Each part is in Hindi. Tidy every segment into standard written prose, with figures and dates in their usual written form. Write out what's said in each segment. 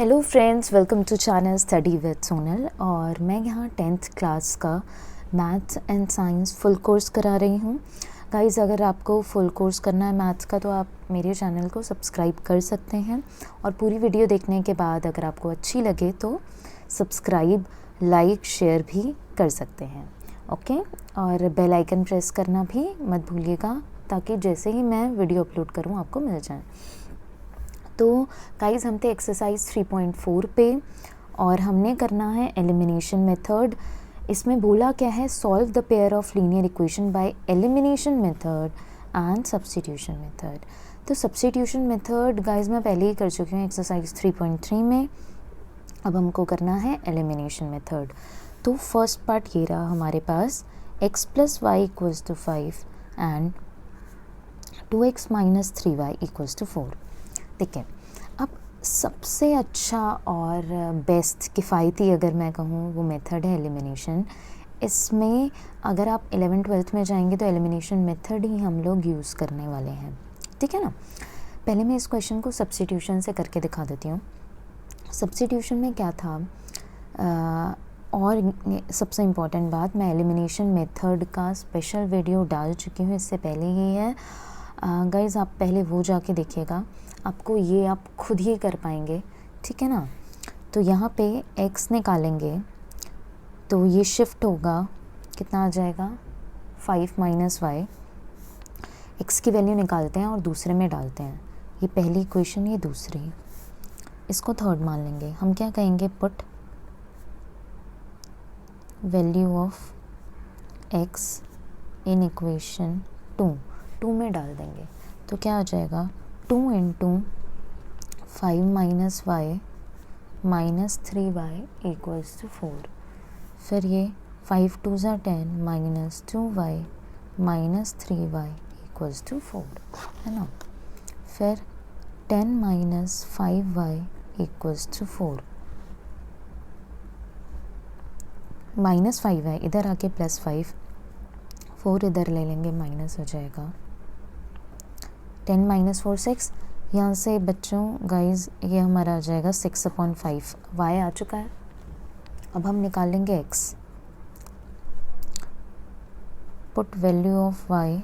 Hello friends, welcome to channel study with Sonal. और मैं यहाँ 10th क्लास का maths and science full course करा रही हूँ। गाइस, अगर आपको फुल कोर्स करना है मैथ्स का तो आप मेरे चैनल को सब्सक्राइब कर सकते हैं, और पूरी वीडियो देखने के बाद अगर आपको अच्छी लगे तो सब्सक्राइब, लाइक, शेयर भी कर सकते हैं। ओके, और बेल आइकन प्रेस करना भी मत भूलिएगा, ताकि जैसे ही मैं वीडियो अपलोड करूँ आपको मिल जाए। तो गाइस, हम थे एक्सरसाइज 3.4 पे और हमने करना है एलिमिनेशन मेथड। इसमें बोला क्या है, solve the pair of linear equation by elimination method and substitution method. तो सब्स्टिट्यूशन मेथड गाइस मैं पहले ही कर चुकी हूँ एक्सरसाइज 3.3 में। अब हमको करना है एलिमिनेशन मेथड। तो फर्स्ट पार्ट ये रहा हमारे पास, x + y = 5 and 2x - 3y = 4। देखिए, अब सबसे अच्छा और बेस्ट किफ़ायती अगर मैं कहूँ वो मेथड है एलिमिनेशन। इसमें अगर आप 11th-12th में जाएंगे तो एलिमिनेशन मेथड ही हम लोग यूज़ करने वाले हैं, ठीक है ना। पहले मैं इस क्वेश्चन को सब्स्टिट्यूशन से करके दिखा देती हूँ। सब्स्टिट्यूशन में क्या था, और सबसे इम्पॉर्टेंट बात, मैं एलिमिनेशन मेथड का स्पेशल वीडियो डाल चुकी हूँ, इससे पहले ही है। गाइज़, आप पहले वो जाके देखिएगा, आपको ये आप खुद ही कर पाएंगे, ठीक है ना। तो यहाँ पे x निकालेंगे तो ये शिफ्ट होगा, कितना आ जाएगा 5 - y। x की वैल्यू निकालते हैं और दूसरे में डालते हैं। ये पहली इक्वेशन, ये दूसरी, इसको थर्ड मान लेंगे। हम क्या कहेंगे, put value of x in equation 2 में डाल देंगे। तो क्या आ जाएगा, 2 × 5 - y - 3y = 4। फिर ये 5 × 2 = 10 - 2y - 3y = 4, है ना। फिर 10 - 5y = 4, -5y इधर आके +5, 4 इधर ले लेंगे, माइनस हो जाएगा। 10 - 4 6, यहाँ से बच्चों गाइज ये हमारा आ जाएगा 6/5। y आ चुका है। अब हम निकालेंगे x। Put value of y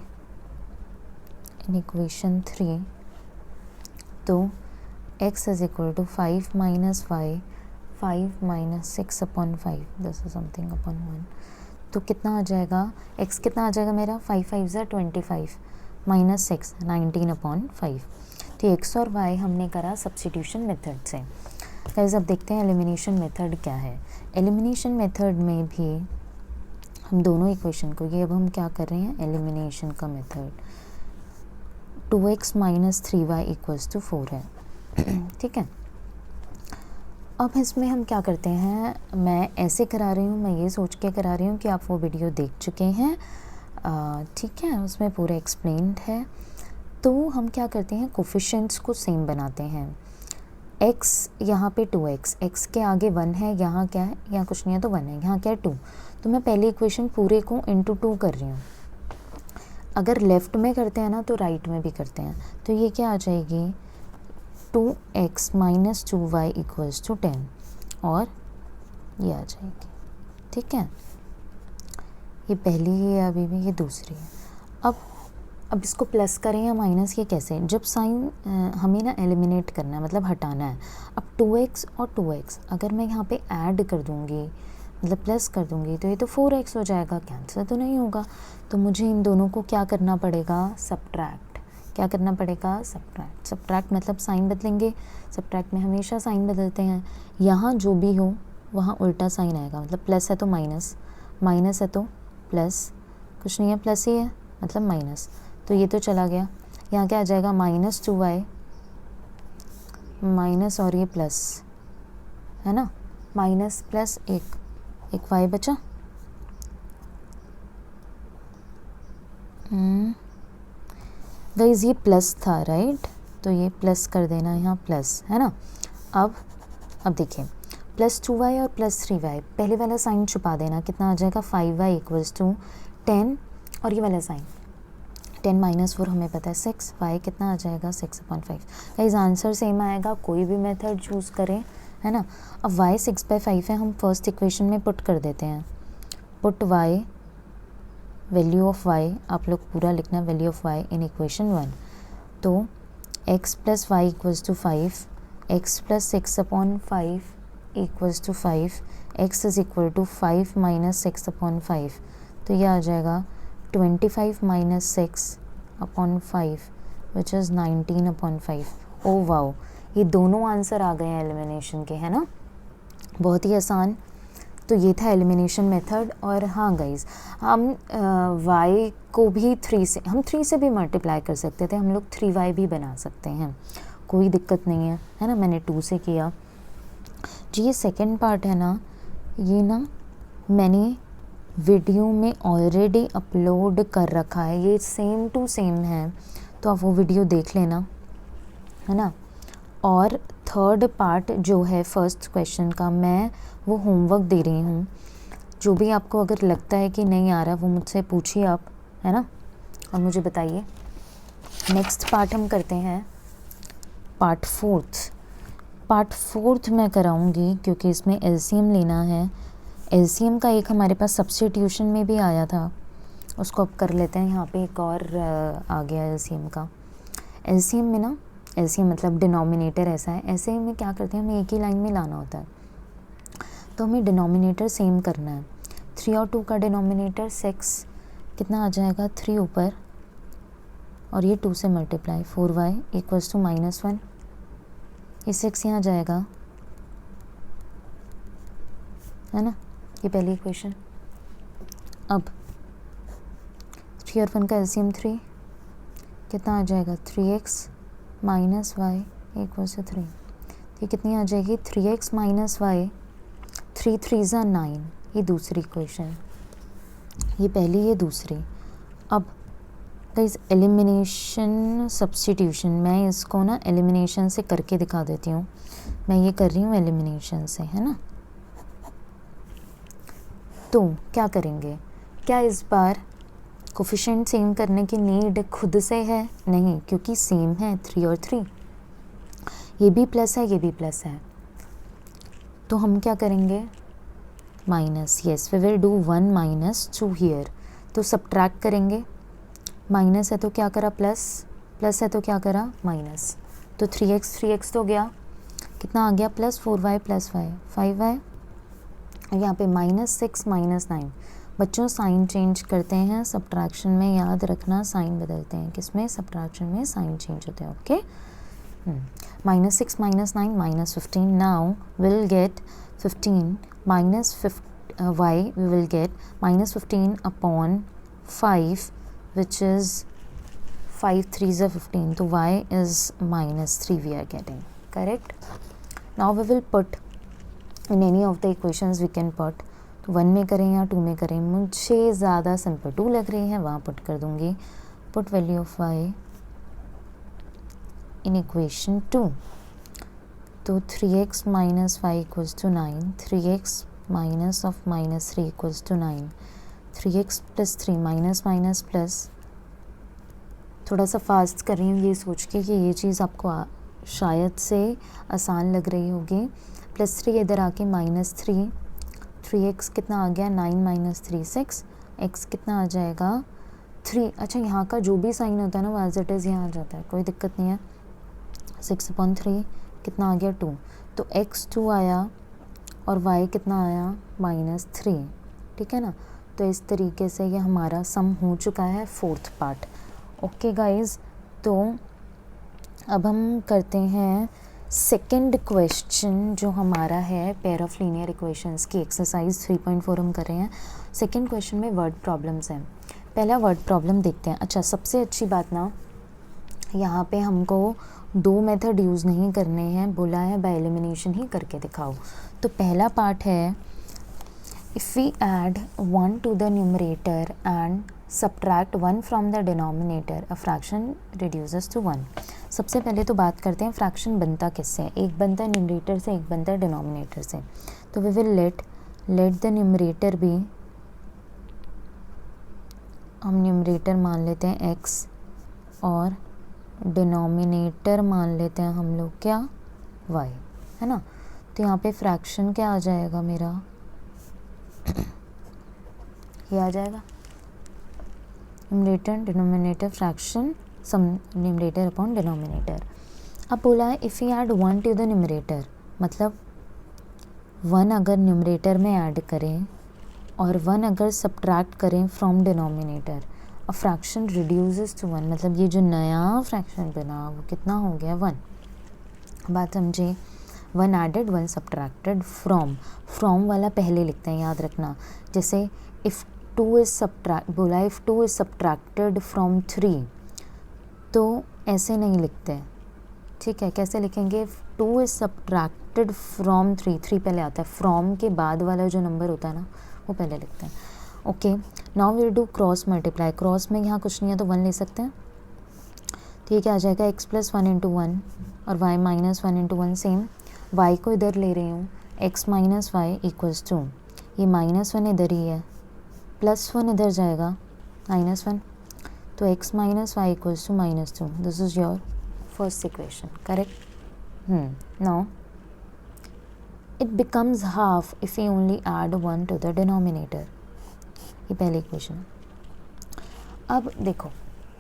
in equation 3। तो x = 5 - y, 5 - 6/5, this is something upon 1। तो कितना आ जाएगा, x कितना आ जाएगा मेरा, 5 × 5 = 25 - 6 19/5। तो x और y हमने करा सब्स्टिट्यूशन मेथड से। गाइस, अब देखते हैं एलिमिनेशन मेथड क्या है। एलिमिनेशन मेथड में भी हम दोनों इक्वेशन को, ये अब हम क्या कर रहे हैं, एलिमिनेशन का मेथड। 2x - 3y = 4 है, ठीक है। अब इसमें हम क्या करते हैं, मैं ऐसे करा रही हूँ, मैं ये सोच के करा रही हूँ कि आप वो वीडियो देख चुके हैं, ठीक है, उसमें पूरा एक्सप्लेन्ड है। तो हम क्या करते हैं, कोफिशिएंट्स को सेम बनाते हैं। x यहाँ पे 2x, x के आगे 1 है, यहाँ क्या है, यहाँ कुछ नहीं है तो 1 है, यहाँ क्या है 2। तो मैं पहली इक्वेशन पूरे को × 2 कर रही हूँ। अगर लेफ़्ट में करते हैं ना तो राइट में भी करते हैं। तो ये क्या आ जाएगी, 2x - 2y = 10, और ये आ जाएगी, ठीक है। ये पहली है, अभी भी ये दूसरी है। अब इसको प्लस करें या माइनस, ये कैसे, जब साइन हमें ना एलिमिनेट करना है, मतलब हटाना है। अब 2x और 2x अगर मैं यहाँ पे ऐड कर दूँगी, मतलब प्लस कर दूँगी, तो ये तो 4x हो जाएगा, कैंसिल तो नहीं होगा। तो मुझे इन दोनों को क्या करना पड़ेगा, सब्ट्रैक्ट। क्या करना पड़ेगा, सब्ट्रैक्ट। सब्ट्रैक्ट मतलब साइन बदलेंगे, सब्ट्रैक्ट में हमेशा साइन बदलते हैं। यहाँ जो भी हो वहाँ उल्टा साइन आएगा, मतलब प्लस है तो माइनस, माइनस है तो प्लस, कुछ नहीं है प्लस ही है मतलब माइनस। तो ये तो चला गया, यहाँ क्या आ जाएगा, -2y माइनस, और ये प्लस, है ना, माइनस प्लस एक y बचा। गाइस, ये प्लस था, राइट, तो ये प्लस कर देना यहाँ प्लस, है ना। अब देखिए, +2y और +3y, पहले वाला साइन छुपा देना, कितना आ जाएगा, 5y = 10, और ये वाला साइन 10 - 4 हमें पता है 6, y कितना आ जाएगा, 6/5। गाइस, आंसर सेम आएगा, कोई भी मेथड चूज़ करें है ना। अब y 6/5 है, हम फर्स्ट इक्वेशन में पुट कर देते हैं। Put y, value of y, आप लोग पूरा लिखना value of y in equation 1। तो x plus y equals to 5, x plus 6/5 equals to 5, x is equal to 5 minus 6/5, तो ये आ जाएगा 25 minus 6/5 which is 19/5। Oh wow, ये दोनों आंसर आ गए हैं एलिमिनेशन के, है ना, बहुत ही आसान। तो ये था एलिमिनेशन मेथड। और हाँ गाइज, हम y को भी 3 से भी मल्टीप्लाई कर सकते थे, हम लोग 3y भी बना सकते हैं, कोई दिक्कत नहीं है ना। मैंने 2 से किया जी। ये सेकंड पार्ट है ना, ये ना मैंने वीडियो में ऑलरेडी अपलोड कर रखा है, ये सेम टू सेम है, तो आप वो वीडियो देख लेना, है ना। और थर्ड पार्ट जो है फर्स्ट क्वेश्चन का, मैं वो होमवर्क दे रही हूँ, जो भी आपको अगर लगता है कि नहीं आ रहा वो मुझसे पूछिए आप, है ना, और मुझे बताइए। नेक्स्ट पार्ट हम करते हैं पार्ट फोर्थ मैं कराऊंगी, क्योंकि इसमें एलसीएम लेना है। एलसीएम का एक हमारे पास सब्स्टिट्यूशन में भी आया था, उसको अब कर लेते हैं। यहाँ पे एक और आ गया एलसीएम का। एलसीएम में ना, एलसीएम मतलब डिनोमिनेटर ऐसा है, ऐसे में क्या करते हैं, हमें एक ही लाइन में लाना होता है, तो हमें डिनोमिनेटर सेम करना है। 3 और 2 का डिनोमिनेटर 6, कितना आ जाएगा 3 ऊपर और ये 2 से मल्टीप्लाई, 4y इक्वल्स टू -1, ये 6 यहाँ जाएगा, है ना, ये पहली इक्वेशन। अब 3 और 1 का एलसीएम 3, कितना आ जाएगा 3x minus y equals to 3, ये कितनी आ जाएगी 3x माइनस वाई, 3 3 ज़ा 9, ये दूसरी इक्वेशन, ये पहली ये दूसरी। अब गाइस एलिमिनेशन सब्स्टिट्यूशन, मैं इसको ना एलिमिनेशन से करके दिखा देती हूँ, मैं ये कर रही हूँ एलिमिनेशन से, है ना। तो क्या करेंगे, क्या इस बार कोफिशिएंट सेम करने की नीड खुद से है? नहीं, क्योंकि सेम है 3 और 3, ये भी प्लस है ये भी प्लस है, तो हम क्या करेंगे minus, yes we will do 1 minus 2 here, तो सब्ट्रैक्ट करेंगे, माइनस है तो क्या करा प्लस, प्लस है तो क्या करा माइनस, तो 3x तो गया, कितना आ गया plus 4y plus y 5y, यहाँ पे -6 -9। बच्चों साइन चेंज करते हैं सब्ट्रैक्शन में, याद रखना साइन बदलते हैं, किसमें, सब्ट्रैक्शन में साइन चेंज होते हैं, okay. -6 -9 -15, now will get 15 minus y we will get -15/5 which is 5 3s are 15, तो y is -3 we are getting, correct. Now we will put in any of the equations we can put, तो 1 में करें या 2 में करें, मुझे ज़्यादा सिंपल 2 लग रही है, वहाँ पुट कर दूँगी। Put value of y in equation 2, तो 3x minus y equals to 9, 3x minus of -3 equals to 9, 3x plus 3 minus minus plus, थोड़ा सा फास्ट कर रही हूँ ये सोच के कि ये चीज़ आपको शायद से आसान लग रही होगी। +3 इधर आके -3, 3x कितना आ गया 9 माइनस 3 6, x कितना आ जाएगा 3। अच्छा, यहाँ का जो भी साइन होता है ना वो एज इट इज़ यहाँ आ जाता है, कोई दिक्कत नहीं है। 6/3 कितना आ गया 2, तो x 2 आया और y कितना आया -3, ठीक है ना। तो इस तरीके से ये हमारा सम हो चुका है फोर्थ पार्ट, ओके गाइज। तो अब हम करते हैं सेकंड क्वेश्चन जो हमारा है पेयर ऑफ लीनियर इक्वेशंस की एक्सरसाइज 3.4 हम कर रहे हैं। सेकंड क्वेश्चन में वर्ड प्रॉब्लम्स हैं, पहला वर्ड प्रॉब्लम देखते हैं। अच्छा, सबसे अच्छी बात ना यहाँ पे हमको 2 मेथड यूज़ नहीं करने हैं, बोला है बाय एलिमिनेशन ही करके दिखाओ। तो पहला पार्ट है if we add 1 to the numerator and subtract 1 from the denominator a fraction reduces to 1। सबसे पहले तो बात करते हैं फ्रैक्शन बनता किससे, एक बनता है न्यूमरेटर से, एक बनता है डिनोमिनेटर से। तो we will let the numerator be, हम न्यूमरेटर मान लेते हैं x और डिनोमिनेटर मान लेते हैं हम लोग क्या y, है ना। तो यहाँ पे फ्रैक्शन क्या आ जाएगा मेरा, ये आ जाएगा numerator denominator fraction some numerator upon denominator. अब बोला है if you add 1 to the numerator, मतलब 1 अगर न्यूमरेटर में ऐड करें और 1 अगर सब्ट्रैक्ट करें from denominator, a fraction reduces to 1, मतलब ये जो नया फ्रैक्शन बना वो कितना हो गया 1। बात समझे, 1 एडेड 1 सब्ट्रैक्टेड फ्रॉम वाला पहले लिखते हैं, याद रखना। जैसे इफ़ 2 इज बोला इफ़ 2 इज सब्ट्रैक्टेड फ्रॉम 3, तो ऐसे नहीं लिखते, ठीक है। कैसे लिखेंगे, 2 इज सब्ट्रैक्टेड फ्रॉम 3 पहले आता है, फ्रॉम के बाद वाला जो नंबर होता है ना वो पहले लिखते हैं। Okay, now we do cross multiply. Cross में यहाँ कुछ नहीं है तो 1 ले सकते हैं, ठीक है। आ जाएगा x + 1 × 1 और y - 1 × 1 सेम, y को इधर ले रही हूँ, x - y = 2, ये -1 इधर ही है, +1 इधर जाएगा -1, तो x - y = -2। This is your first equation, correct. Now it becomes half if you only add 1 to the denominator, ये पहली इक्वेशन। अब देखो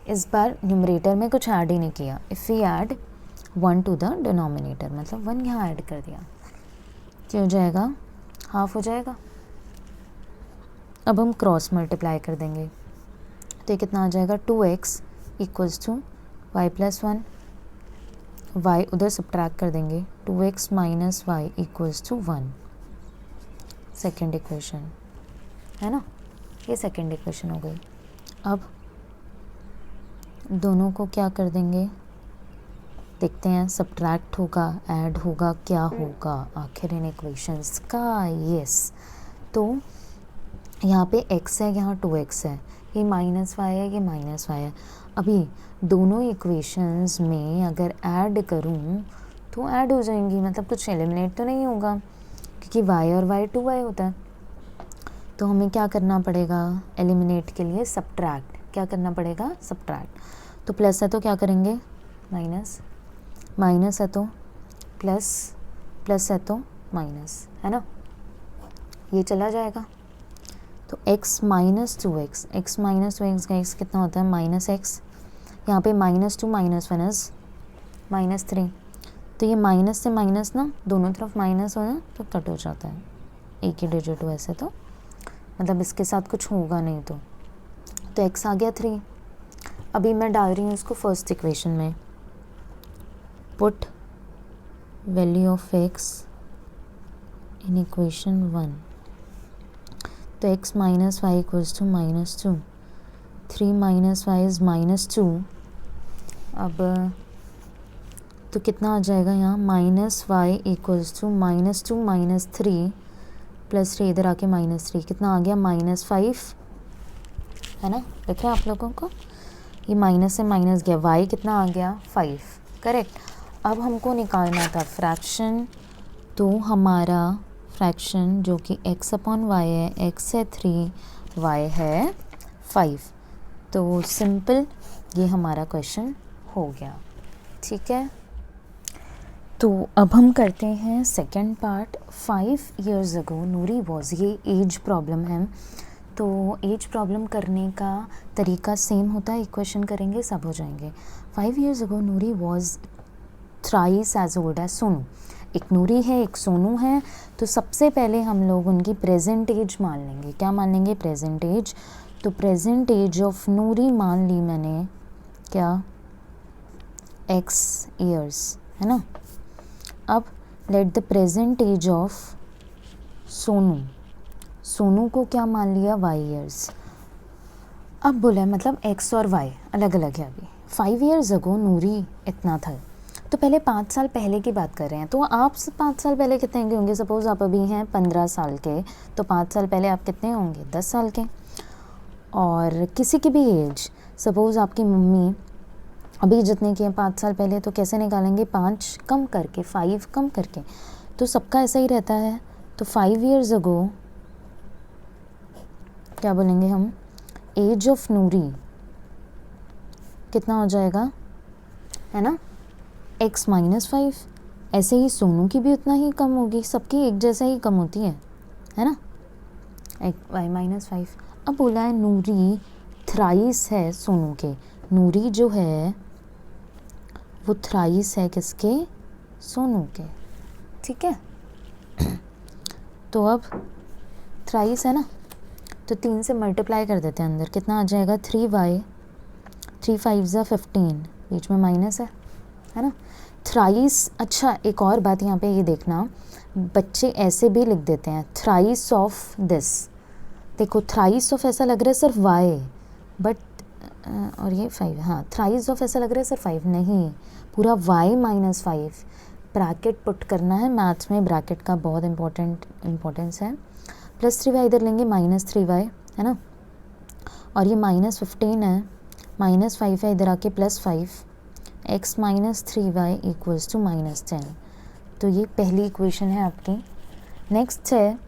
इस बार न्यूमरेटर में कुछ ऐड ही नहीं किया, if we add 1 to the denominator, मतलब 1 यहाँ ऐड कर दिया, क्या हो जाएगा, हाफ हो जाएगा। अब हम क्रॉस मल्टीप्लाई कर देंगे, तो ये कितना आ जाएगा, 2x = y + 1, y उधर सब्ट्रैक्ट कर देंगे, 2x - y = 1, सेकेंड इक्वेशन है ना, ये सेकेंड इक्वेशन हो गई। अब दोनों को क्या कर देंगे, देखते हैं, सब्ट्रैक्ट होगा, ऐड होगा, क्या होगा आखिर इन इक्वेशंस का। यस, तो यहाँ पे x है, यहाँ 2x है, ये -y है, ये -y है। अभी दोनों इक्वेशंस में अगर ऐड करूँ तो ऐड हो जाएंगी, मतलब कुछ एलिमिनेट तो नहीं होगा, क्योंकि y और y 2y होता है। तो हमें क्या करना पड़ेगा, एलिमिनेट के लिए सब्ट्रैक्ट, क्या करना पड़ेगा, सब्ट्रैक्ट। तो प्लस है तो क्या करेंगे, माइनस, माइनस है तो प्लस, प्लस है तो माइनस, है ना, ये चला जाएगा। तो x - 2x, x - 2x का x कितना होता है, -x, यहाँ पे -2 - 1 इज -3, तो ये माइनस से माइनस ना दोनों तरफ माइनस हो ना तो कट हो जाता है, एक ही डिजिट हो ऐसे, तो मतलब इसके साथ कुछ होगा नहीं, तो x आ गया 3। अभी मैं डाल रही हूँ उसको फर्स्ट इक्वेशन में, put value of x in equation 1, तो x - y = -2, 3 - y इज़ -2। अब तो कितना आ जाएगा यहाँ, -y = -2 - 3 + 3 इधर आके -3, कितना आ गया, -5, है ना, देखें आप लोगों को, ये माइनस से माइनस गया, y कितना आ गया, 5, करेक्ट। अब हमको निकालना था फ्रैक्शन, तो हमारा फ्रैक्शन जो कि x/y है, x है 3, y है 5, तो सिंपल ये हमारा क्वेश्चन हो गया, ठीक है। तो अब हम करते हैं second part. 5 years ago Noori was, ये एज प्रॉब्लम है, तो एज प्रॉब्लम करने का तरीका सेम होता है, इक्वेशन करेंगे सब हो जाएंगे। 5 years ago Noori was thrice as old as Sonu, एक नूरी है एक सोनू है, तो सबसे पहले हम लोग उनकी प्रेजेंट एज मान लेंगे, क्या मान लेंगे, प्रेजेंट एज। तो प्रेजेंट एज ऑफ नूरी मान ली मैंने, क्या, x years, है ना। अब let the present age of Sonu, Sonu को क्या मान लिया, y years। अब बोला है मतलब x और y अलग अलग है। अभी 5 years ago नूरी इतना था, तो पहले 5 साल पहले की बात कर रहे हैं, तो आप 5 साल पहले कितने के होंगे, सपोज़ आप अभी हैं 15 साल के, तो 5 साल पहले आप कितने होंगे, 10 साल के। और किसी की भी एज, सपोज़ आपकी मम्मी अभी जितने की हैं 5 साल पहले, तो कैसे निकालेंगे, 5 कम करके, 5 कम करके, तो सबका ऐसा ही रहता है। तो 5 years ago क्या बोलेंगे हम, एज ऑफ नूरी कितना हो जाएगा, है ना, x - 5, ऐसे ही सोनू की भी उतना ही कम होगी, सबकी एक जैसा ही कम होती है ना। y minus 5। अब बोला है नूरी थ्राइस है सोनू के, नूरी जो है वो थ्राइस है किसके, सोनू के, ठीक है। तो अब थ्राइस है ना, तो 3 से मल्टीप्लाई कर देते हैं अंदर, कितना आ जाएगा 3y, 3 5 15, बीच में माइनस है ना। थ्राइस, अच्छा एक और बात यहाँ पे ये देखना, बच्चे ऐसे भी लिख देते हैं थ्राइस ऑफ दिस, देखो थ्राइस ऑफ ऐसा लग रहा है सिर्फ y, बट और ये 5, हाँ थ्राइस ऑफ ऐसा लग रहा है सिर्फ 5, नहीं पूरा y माइनस 5, ब्रैकेट पुट करना है, मैथ्स में ब्रैकेट का बहुत इम्पोर्टेंस है। प्लस 3y इधर लेंगे माइनस 3y है ना, और ये माइनस 15 है, माइनस 5 है इधर आके plus 5, x minus 3y equals to minus 10। तो ये पहली इक्वेशन है आपकी। नेक्स्ट है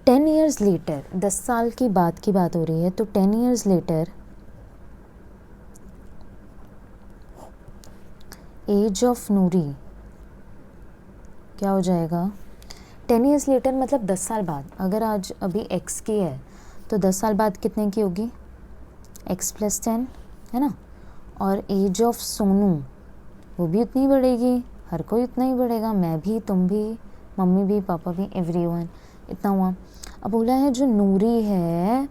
10 ईयर्स लेटर, 10 साल की बात हो रही है, तो 10 ईयर्स लेटर एज ऑफ नूरी क्या हो जाएगा, 10 ईयर्स लेटर मतलब 10 साल बाद, अगर आज अभी x की है तो 10 साल बाद कितने की होगी, x प्लस 10 है ना। और एज ऑफ सोनू वो भी उतनी बढ़ेगी, हर कोई उतना ही बढ़ेगा, मैं भी, तुम भी, मम्मी भी, पापा भी, एवरीवन, इतना हुआ। अब बोला है जो नूरी है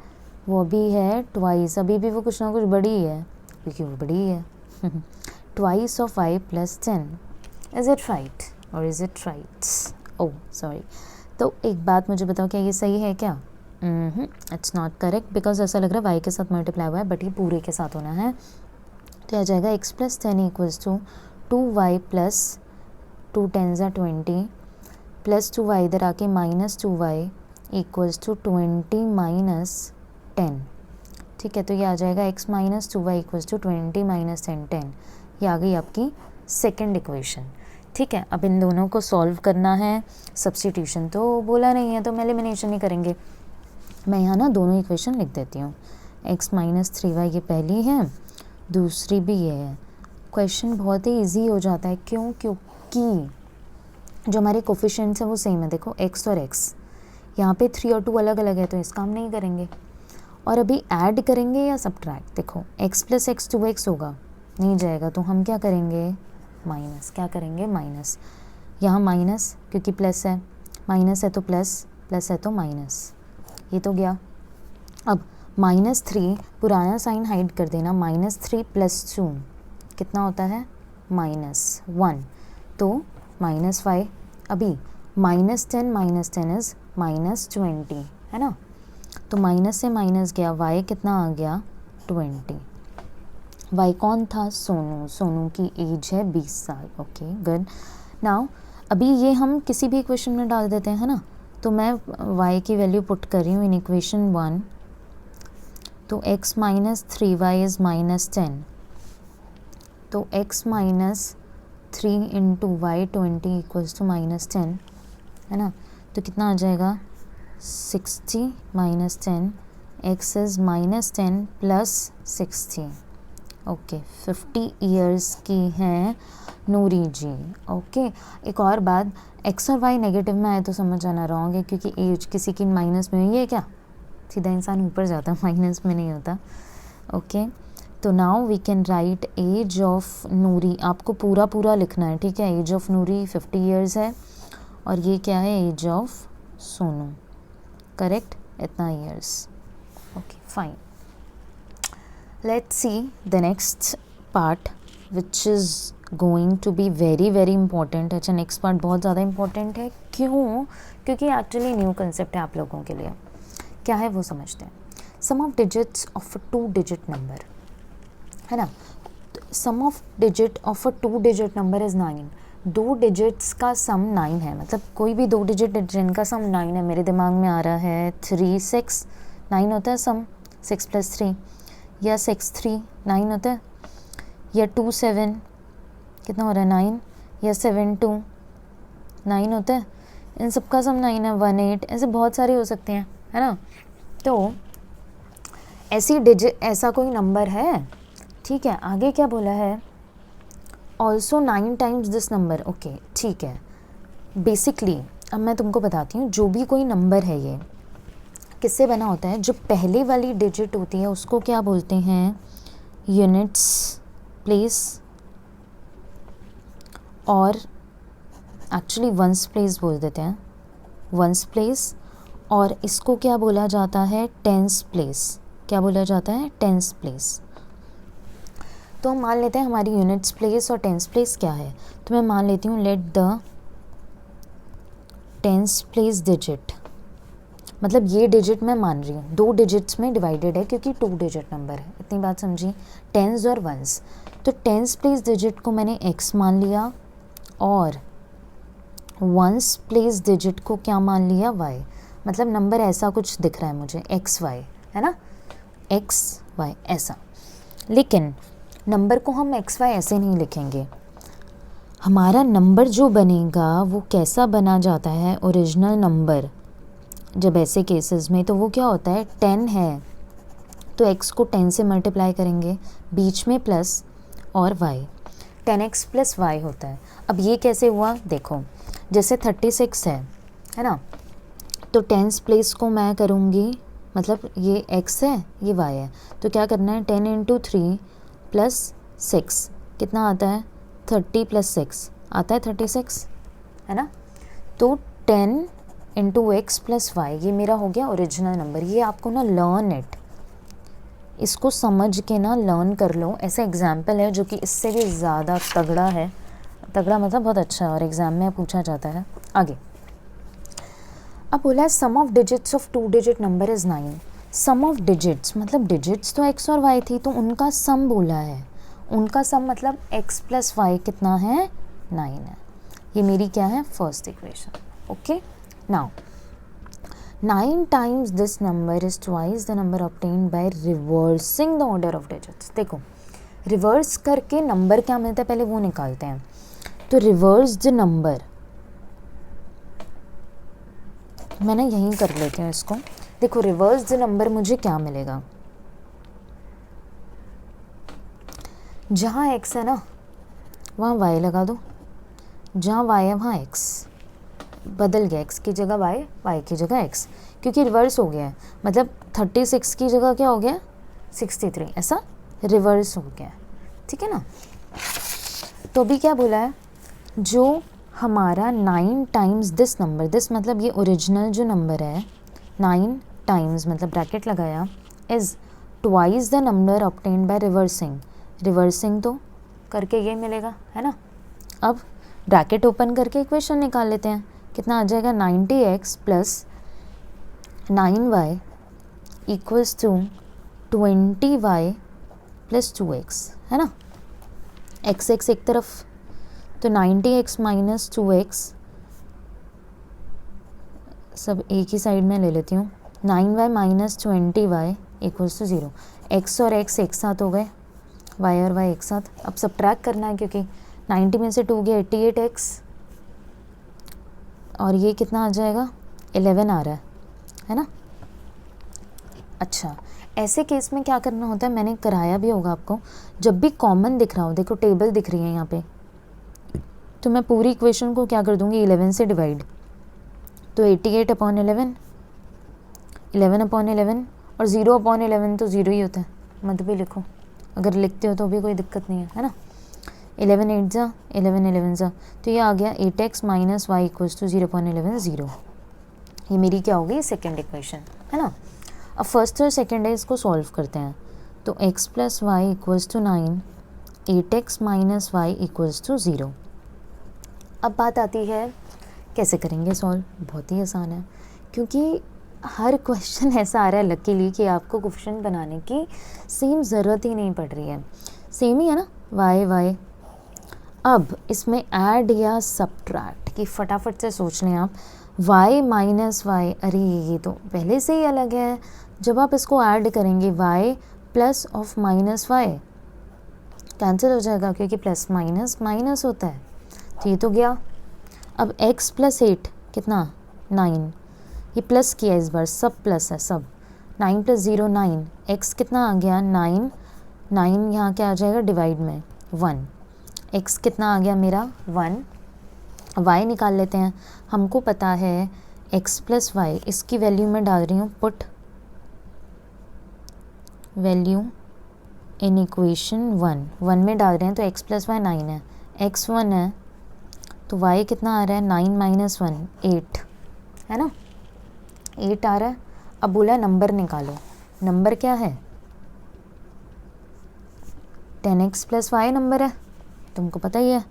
वो अभी है ट्वाइस, अभी भी वो कुछ ना कुछ बड़ी है क्योंकि वो बड़ी है twice of y plus 10, is it right और is it right, oh sorry. तो एक बात मुझे बताओ, क्या ये सही है क्या, इट्स नॉट करेक्ट, बिकॉज ऐसा लग रहा है y के साथ मल्टीप्लाई हुआ है, बट ये पूरे के साथ होना है। तो आ जाएगा x plus 10 equals to 2y plus 2 10 20 plus 2y इधर आके minus 2y equals to 20 minus 10, ठीक है। तो ये आ जाएगा x minus 2y equals to 20 minus 10, ये आ गई आपकी सेकेंड इक्वेशन, ठीक है। अब इन दोनों को सॉल्व करना है, सब्स्टिट्यूशन तो बोला नहीं है तो मैं एलिमिनेशन ही करेंगे। मैं यहाँ ना दोनों इक्वेशन लिख देती हूँ, x माइनस 3y ये पहली है, दूसरी भी ये है। क्वेश्चन बहुत ही इजी हो जाता है, क्यों, क्योंकि जो हमारे कोफिशिएंट्स हैं वो सेम है, देखो x और x, यहाँ पे 3 और 2 अलग अलग है तो इसका हम नहीं करेंगे, और अभी ऐड करेंगे या सब्ट्रैक्ट, देखो x प्लस x 2x होगा, नहीं जाएगा, तो हम क्या करेंगे माइनस, क्या करेंगे माइनस, यहाँ माइनस क्योंकि प्लस है, माइनस है तो प्लस, प्लस है तो माइनस, ये तो गया। अब -3 पुराना साइन हाइड कर देना, -3 + 2 कितना होता है -1, तो -5, अभी -10 इज़ -20 है ना, तो माइनस से माइनस गया, y कितना आ गया 20, y कौन था सोनू, सोनू की एज है 20 साल, ओके गुड। नाउ अभी ये हम किसी भी इक्वेशन में डाल देते हैं है ना, तो मैं y की वैल्यू पुट कर रही हूँ इन इक्वेशन 1, तो x माइनस 3y इज़ -10, तो x minus 3 into y 20 equals to -10 है ना, तो कितना आ जाएगा 60 minus 10, x is -10 plus 60, okay 50 years की हैं नूरी जी, ओके। एक और बात, x और y नेगेटिव में आए तो समझ जाना रॉन्ग है, क्योंकि एज किसी की माइनस में हुई है क्या, सीधा इंसान ऊपर जाता है, माइनस में नहीं होता, ओके। तो now we can write age of Noori, आपको पूरा पूरा लिखना है, ठीक है। एज ऑफ नूरी 50 इयर्स है, और ये क्या है एज ऑफ सोनू, करेक्ट, इतना years, okay fine. Let's see the next part which is going to be very very important. अच्छा नेक्स्ट पार्ट बहुत ज़्यादा इंपॉर्टेंट है, क्यों, क्योंकि एक्चुअली न्यू कंसेप्ट है आप लोगों के लिए। क्या है वो समझते हैं। Sum of digits of a 2 digit number है ना, sum of digit of a 2 digit number is 9, 2 digits का सम 9 है, मतलब कोई भी 2 डिजिट जिनका सम 9 है, मेरे दिमाग में आ रहा है 3 6 9 होता है सम, 6 + 3, या 6 3 9 होता है, या 2 7 कितना हो रहा है 9, या 7 2 9 होता है, इन सब का सम 9 है, 1 8, ऐसे बहुत सारे हो सकते हैं है ना। तो ऐसी डिजिट, ऐसा कोई नंबर है, ठीक है। आगे क्या बोला है, also 9 times this number. Okay ठीक है। बेसिकली अब मैं तुमको बताती हूँ, जो भी कोई नंबर है ये किससे बना होता है, जो पहले वाली डिजिट होती है उसको क्या बोलते हैं, यूनिट्स प्लेस, और एक्चुअली वंस प्लेस बोल देते हैं, वंस प्लेस। और इसको क्या बोला जाता है, टेंस प्लेस। क्या बोला जाता है, टेंस प्लेस। तो हम मान लेते हैं हमारी यूनिट्स प्लेस और टेंस प्लेस क्या है। तो मैं मान लेती हूँ let the tens place digit, मतलब ये डिजिट मैं मान रही हूँ 2 डिजिट्स में डिवाइडेड है क्योंकि 2 डिजिट नंबर है। इतनी बात समझी, टेंस और वंस। तो टेंस प्लेस डिजिट को मैंने x मान लिया और वंस प्लेस डिजिट को क्या मान लिया, y। मतलब नंबर ऐसा कुछ दिख रहा है मुझे, x y, है ना, x y ऐसा। लेकिन नंबर को हम x y ऐसे नहीं लिखेंगे। हमारा नंबर जो बनेगा वो कैसा बना जाता है, ओरिजिनल नंबर जब ऐसे केसेस में, तो वो क्या होता है, 10 है तो x को 10 से मल्टीप्लाई करेंगे, बीच में प्लस और y, 10x प्लस y होता है। अब ये कैसे हुआ देखो, जैसे 36 है ना, तो टेंस प्लेस को मैं करूँगी, मतलब ये x है ये y है, तो क्या करना है, 10 इंटू 3 प्लस 6 कितना आता है, 30 प्लस 6 आता है 36, है ना। तो 10 इंटू एक्स प्लस वाई, ये मेरा हो गया ओरिजिनल नंबर। ये आपको ना लर्न इट, इसको समझ के ना लर्न कर लो। ऐसा एग्जाम्पल है जो कि इससे भी ज़्यादा तगड़ा है, तगड़ा मतलब बहुत अच्छा है और एग्ज़ाम में पूछा जाता है। आगे अब बोला है sum of digits of 2 digit number is 9। Sum of digits मतलब डिजिट्स तो एक्स और वाई थी, तो उनका सम बोला है। उनका सम मतलब एक्स प्लस वाई कितना है, 9 है। ये मेरी क्या है, first equation. Okay, now 9 times this number is twice the number obtained by reversing the order of digits। देखो रिवर्स करके नंबर क्या मिलता है पहले वो निकालते हैं। तो रिवर्स द नंबर, मैं ना यहीं कर लेती हूँ इसको। देखो रिवर्स द नंबर मुझे क्या मिलेगा, जहाँ x है ना वहाँ y लगा दो, जहाँ y है वहाँ x, बदल गया, x की जगह y, y की जगह x, क्योंकि रिवर्स हो गया है। मतलब 36 की जगह क्या हो गया, 63, ऐसा रिवर्स हो गया, ठीक है ना। तो अभी क्या बोला है, जो हमारा 9 टाइम्स दिस नंबर, दिस मतलब ये ओरिजिनल जो नंबर है, 9 टाइम्स मतलब ब्रैकेट लगाया, is twice the number obtained by reversing. Reversing तो करके ये मिलेगा, है ना। अब ब्रैकेट ओपन करके इक्वेशन निकाल लेते हैं, कितना आ जाएगा, 90x plus 9y equals to 20y plus 2x, है ना। x एक तरफ, तो 90x माइनस 2x सब एक ही साइड में ले लेती हूँ। 9y minus 20y equals to 0। x और x एक साथ हो गए, y और y एक साथ। अब सब्ट्रैक्ट करना है क्योंकि 90 में से 2 गया 88x, और ये कितना आ जाएगा, 11 आ रहा है ना। अच्छा, ऐसे केस में क्या करना होता है, मैंने कराया भी होगा आपको। जब भी कॉमन दिख रहा हो, देखो टेबल दिख रही है यहाँ पे, तो मैं पूरी इक्वेशन को क्या कर दूँगी, 11 से डिवाइड। तो 88 अपॉन 11, 11 अपॉन 11, और 0 अपॉन 11 तो 0 ही होता है, मत भी लिखो, अगर लिखते हो तो भी कोई दिक्कत नहीं है ना। 11 8 जा 11 11 जा, तो ये आ गया 8x minus y equals to 0 upon 11 0। ये मेरी क्या होगी, सेकेंड इक्वेशन, है ना। अब फर्स्ट और सेकेंड है, इसको सॉल्व करते हैं। तो x plus y equals to 9, 8x minus y equals to 0। अब बात आती है कैसे करेंगे सॉल्व। बहुत ही आसान है, क्योंकि हर क्वेश्चन ऐसा आ रहा है लकीली कि आपको क्वेश्चन बनाने की सेम ज़रूरत ही नहीं पड़ रही है, सेम ही है ना, वाई वाई। अब इसमें ऐड या सब्ट्रैक्ट की फटाफट से सोच लें आप। y माइनस वाई, अरे ये तो पहले से ही अलग है। जब आप इसको ऐड करेंगे y plus of minus y cancel हो जाएगा, क्योंकि प्लस माइनस माइनस होता है, तो ये तो गया। अब x प्लस 8 कितना, 9, ये प्लस किया इस बार, सब प्लस है सब। 9 प्लस 0 9, x कितना आ गया 9, 9 यहाँ क्या आ जाएगा डिवाइड में 1, x कितना आ गया मेरा 1, y निकाल लेते हैं। हमको पता है x प्लस वाई, इसकी वैल्यू मैं डाल रही हूँ, पुट वैल्यू इन इक्वेशन 1 में डाल रहे हैं तो x प्लस वाई 9 है, x 1 है तो y कितना आ रहा है 9 माइनस 1 8 है ना, 8 आ रहा है। अब बोला नंबर निकालो, नंबर क्या है 10x प्लस वाई नंबर है, तुमको पता ही है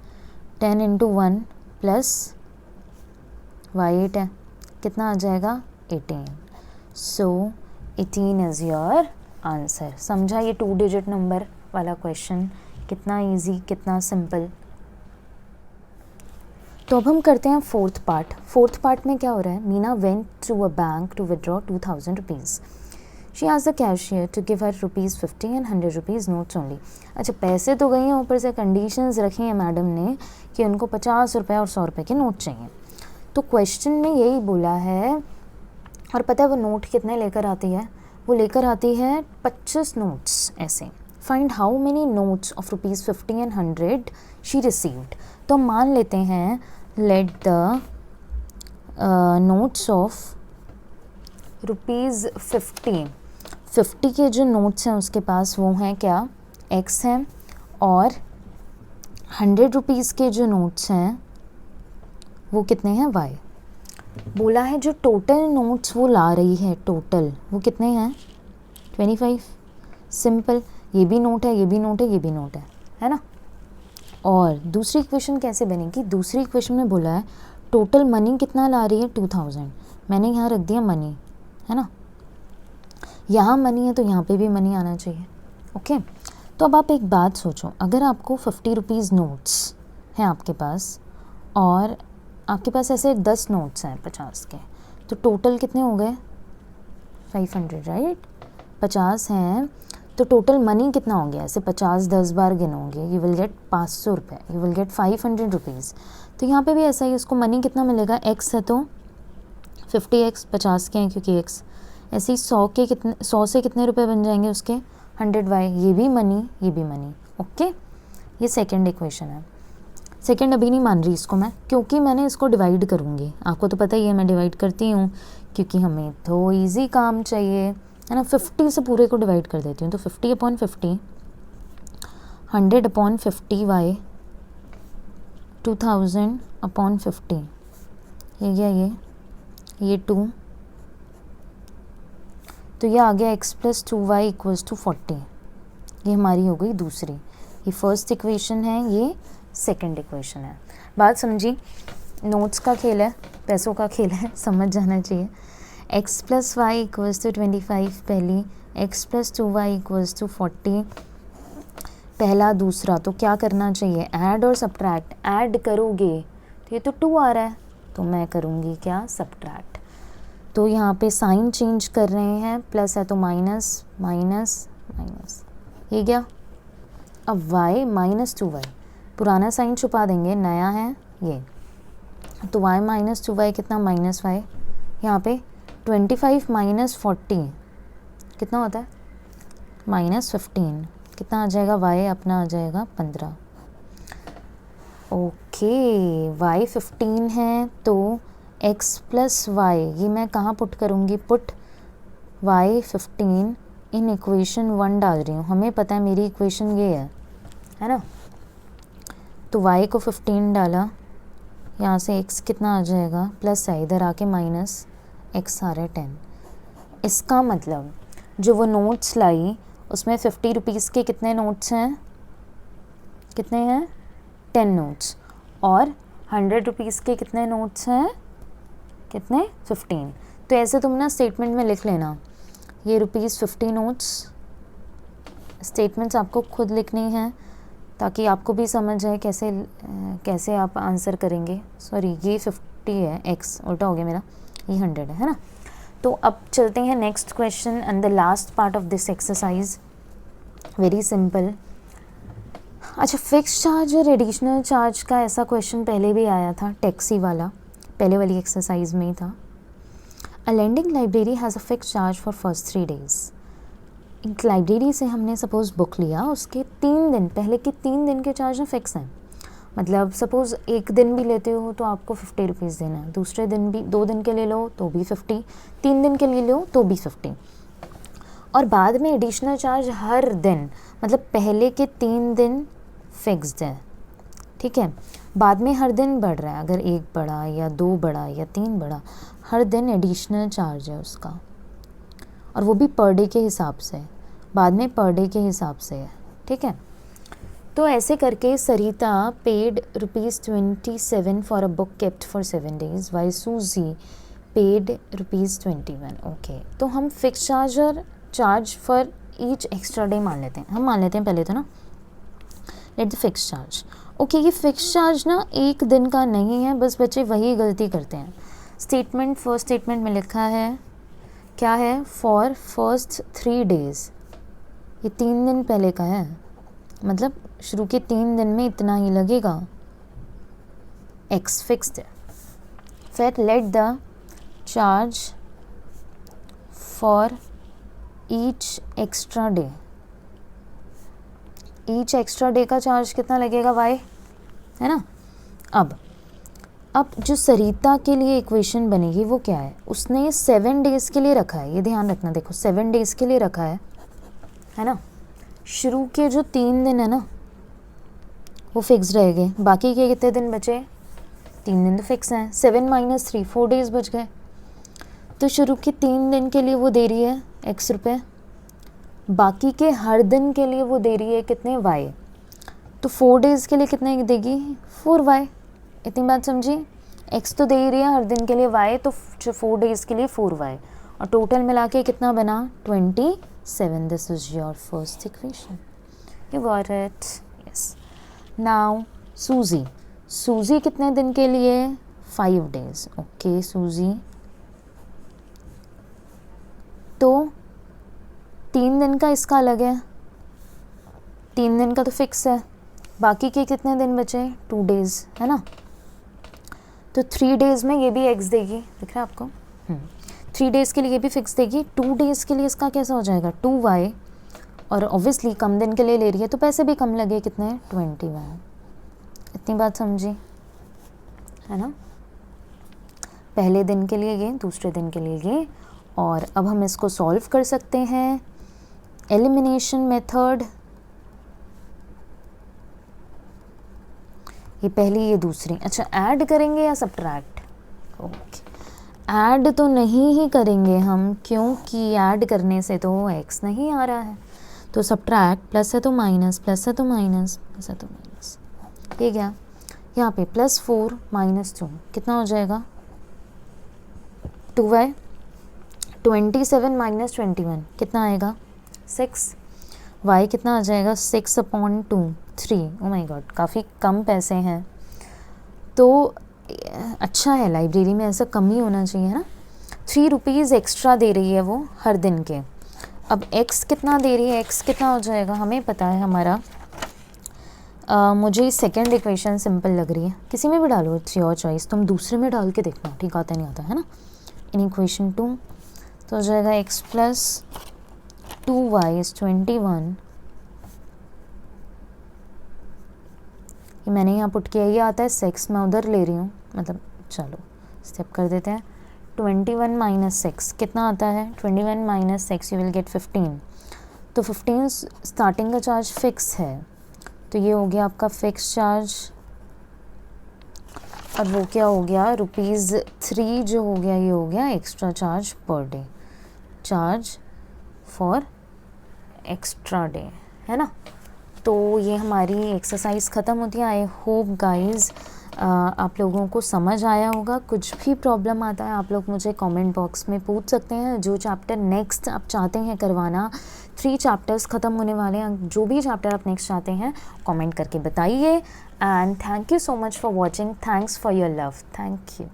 10 इंटू 1 प्लस वाई 8 है, कितना आ जाएगा 18। सो 18 इज़ योर आंसर। समझा ये 2 डिजिट नंबर वाला क्वेश्चन कितना इजी, कितना सिंपल। तो अब हम करते हैं फोर्थ पार्ट। फोर्थ पार्ट में क्या हो रहा है, Meena went to a bank to withdraw 2000 rupees. She asked the cashier to give her ₹50 and 100 rupees notes only. अच्छा, पैसे तो गई हैं, ऊपर से कंडीशंस रखी हैं मैडम ने कि उनको 50 रुपये और 100 रुपये के नोट चाहिए। तो क्वेश्चन में यही बोला है, और पता है वो नोट कितने लेकर आती है, वो लेकर आती है 25 नोट्स ऐसे। Find how many notes of ₹50 and 100 she received. तो हम मान लेते हैं लेट द नोट्स ऑफ ₹50 के जो नोट्स हैं उसके पास वो हैं क्या x हैं, और 100 रुपीज़ के जो नोट्स हैं वो कितने हैं y। बोला है जो टोटल नोट्स वो ला रही है, टोटल वो कितने हैं 25। सिंपल, ये भी नोट है, ये भी नोट है, ये भी नोट है ना। और दूसरी इक्वेशन कैसे बनेगी, दूसरी इक्वेशन में बोला है टोटल मनी कितना ला रही है 2000, मैंने यहाँ रख दिया मनी, है ना, यहाँ मनी है तो यहाँ पे भी मनी आना चाहिए। ओके, तो अब आप एक बात सोचो, अगर आपको 50 रुपीज़ नोट्स हैं आपके पास और आपके पास ऐसे 10 नोट्स हैं 50 के, तो टोटल कितने हो गए 500, राइट। 50 हैं तो टोटल मनी कितना हो गया, ऐसे 50 10 बार गिनोगे यू विल गेट 500 रुपये, यू विल गेट 500 रुपीज़। तो यहाँ पे भी ऐसा ही, उसको मनी कितना मिलेगा, x है तो 50x, 50 के हैं क्योंकि x, ऐसे ही 100 से कितने रुपए बन जाएंगे उसके 100y, ये भी मनी, ये भी मनी। ओके, ये सेकंड इक्वेशन है। सेकंड अभी नहीं मान रही इसको मैं, क्योंकि मैंने इसको डिवाइड करूँगी, आपको तो पता ही है मैं डिवाइड करती हूँ क्योंकि हमें तो ईजी काम चाहिए, है ना। 50 से पूरे को डिवाइड कर देती हूँ, तो 50/50, 100/50y, 2000/50, ये क्या, ये 2, तो ये आ गया x + 2y = 40। ये हमारी हो गई दूसरी, ये फर्स्ट इक्वेशन है, ये सेकंड इक्वेशन है। बात समझी, नोट्स का खेल है, पैसों का खेल है, समझ जाना चाहिए। x + y = 25 पहली, x + 2y = 40 पहला, दूसरा। तो क्या करना चाहिए, ऐड और सब्ट्रैक्ट। ऐड करोगे तो ये तो 2 आ रहा है, तो मैं करूँगी क्या, सब्ट्रैक्ट। तो यहाँ पे साइन चेंज कर रहे हैं, प्लस है तो माइनस माइनस माइनस, ये क्या, अब y - 2y, पुराना साइन छुपा देंगे, नया है ये, तो y - 2y कितना, -y। यहाँ पे 25 - 40 कितना होता है, -15, कितना आ जाएगा, y अपना आ जाएगा 15। ओके, y 15 है तो x + y, ये मैं कहाँ पुट करूँगी, पुट y 15 इन इक्वेशन 1 डाल रही हूँ, हमें पता है मेरी इक्वेशन ये है ना। तो y को 15 डाला, यहाँ से x कितना आ जाएगा, प्लस है, इधर आके माइनस, x आ रहा है 10। इसका मतलब जो वो नोट्स लाई उसमें 50 रुपीज़ के कितने नोट्स हैं, कितने हैं 10 नोट्स, और 100 रुपीज़ के कितने नोट्स हैं, कितने 15। तो ऐसे तुम ना स्टेटमेंट में लिख लेना, ये ₹50 नोट्स, स्टेटमेंट्स आपको खुद लिखनी हैं ताकि आपको भी समझ आए कैसे आप आंसर करेंगे। सॉरी, ये 50 है, x उल्टा हो गया मेरा, ये 100 है ना। तो अब चलते हैं next question and the last part of this exercise, very simple. अच्छा, फिक्स चार्ज और एडिशनल चार्ज का ऐसा क्वेश्चन पहले भी आया था, टैक्सी वाला, पहले वाली एक्सरसाइज में ही था। A lending library has a fix charge for first 3 days. एक लाइब्रेरी से हमने सपोज बुक लिया, उसके 3 दिन पहले के 3 दिन के चार्ज में फिक्स हैं, मतलब सपोज़ एक दिन भी लेते हो तो आपको 50 रुपीज़ देना है, दूसरे दिन भी 2 दिन के लिए लो तो भी 50, 3 दिन के लिए लो तो भी 50, और बाद में एडिशनल चार्ज हर दिन, मतलब पहले के 3 दिन फिक्स्ड है, ठीक है, बाद में हर दिन बढ़ रहा है, अगर 1 बढ़ा या 2 बढ़ा या 3 बढ़ा, हर दिन एडिशनल चार्ज है उसका, और वो भी पर डे के हिसाब से, बाद में पर डे के हिसाब से है, ठीक है। तो ऐसे करके Sarita paid ₹27 for a book kept for 7 days while Susy paid ₹21। Okay, तो हम फिक्स चार्ज और charge for each extra day मान लेते हैं, हम मान लेते हैं पहले तो ना, let the fix charge. Okay, ये फिक्स चार्ज ना एक दिन का नहीं है, बस बच्चे वही गलती करते हैं। स्टेटमेंट, फर्स्ट स्टेटमेंट में लिखा है क्या है, फॉर फर्स्ट 3 days, ये 3 दिन पहले का है, मतलब शुरू के 3 दिन में इतना ही लगेगा, एक्स फिक्स्ड है। फिर let the charge for each extra day, each extra day का चार्ज कितना लगेगा, वाई, है ना। अब जो सरिता के लिए इक्वेशन बनेगी वो क्या है, उसने 7 days के लिए रखा है, ये ध्यान रखना, देखो 7 days के लिए रखा है ना। शुरू के जो 3 दिन है ना वो फिक्स रहेंगे, बाकी के कितने दिन बचे, 3 दिन तो फिक्स हैं, 7 - 3 4 days बच गए। तो शुरू के 3 दिन के लिए वो दे रही है x रुपये, बाकी के हर दिन के लिए वो दे रही है कितने, y, तो 4 days के लिए कितने देगी, 4y, इतनी बात समझी। x तो दे ही रही है हर दिन के लिए, y तो 4 days के लिए 4y, और टोटल मिला के कितना बना, 27। This is your first equation, you got it, yes. Now सूजी कितने दिन के लिए, 5 days। ओके सूजी, तो 3 दिन का इसका अलग है, 3 दिन का तो फिक्स है, बाकी के कितने दिन बचे, 2 days, है ना। तो 3 days में ये भी x देगी, दिख रहा है आपको, 3 days के लिए ये भी फिक्स देगी, 2 days के लिए इसका कैसा हो जाएगा, 2y, और ऑब्वियसली कम दिन के लिए ले रही है तो पैसे भी कम लगे, कितने, 21। इतनी बात समझी, है ना। पहले दिन के लिए ये, दूसरे दिन के लिए ये, और अब हम इसको सॉल्व कर सकते हैं एलिमिनेशन मेथड, ये पहली ये दूसरी। अच्छा, ऐड करेंगे या सब्ट्रैक्ट, ओके, ऐड तो नहीं ही करेंगे हम, क्योंकि ऐड करने से तो x नहीं आ रहा है, तो सब्ट्रैक्ट, प्लस है तो माइनस, प्लस है तो माइनस, प्लस है तो माइनस, ये क्या, यहाँ पे +4 - 2 कितना हो जाएगा, 2y, 27 - 21 कितना आएगा, 6, y कितना आ जाएगा, 6/2, 3। ओ माय गॉड, काफ़ी कम पैसे हैं, तो अच्छा है, लाइब्रेरी में ऐसा कम ही होना चाहिए, है ना। 3 रुपीज़ एक्स्ट्रा दे रही है वो हर दिन के। अब x कितना दे रही है, x कितना हो जाएगा, हमें पता है हमारा, मुझे सेकंड इक्वेशन सिंपल लग रही है, किसी में भी डालो, इट्स योर चॉइस, तुम दूसरे में डाल के देखना, ठीक आता नहीं आता, है ना। इन इक्वेशन 2 तो हो जाएगा x + 2y = 21, ये मैंने यहाँ पुट किया, ये आता है 6, मैं उधर ले रही हूँ, मतलब चलो स्टेप कर देते हैं, 21 - 6 कितना आता है, 21 - 6 यू विल गेट 15, तो 15 स्टार्टिंग का चार्ज फिक्स है, तो ये हो गया आपका फिक्स चार्ज, और वो क्या हो गया, ₹3 जो हो गया, ये हो गया extra charge per day, charge for extra day, है ना। तो ये हमारी एक्सरसाइज ख़त्म होती है। आई होप गाइस आप लोगों को समझ आया होगा। कुछ भी प्रॉब्लम आता है आप लोग मुझे कमेंट बॉक्स में पूछ सकते हैं। जो चैप्टर नेक्स्ट आप चाहते हैं करवाना, 3 चैप्टर्स ख़त्म होने वाले हैं, जो भी चैप्टर आप नेक्स्ट चाहते हैं कमेंट करके बताइए। And thank you so much for watching, thanks for your love, thank you.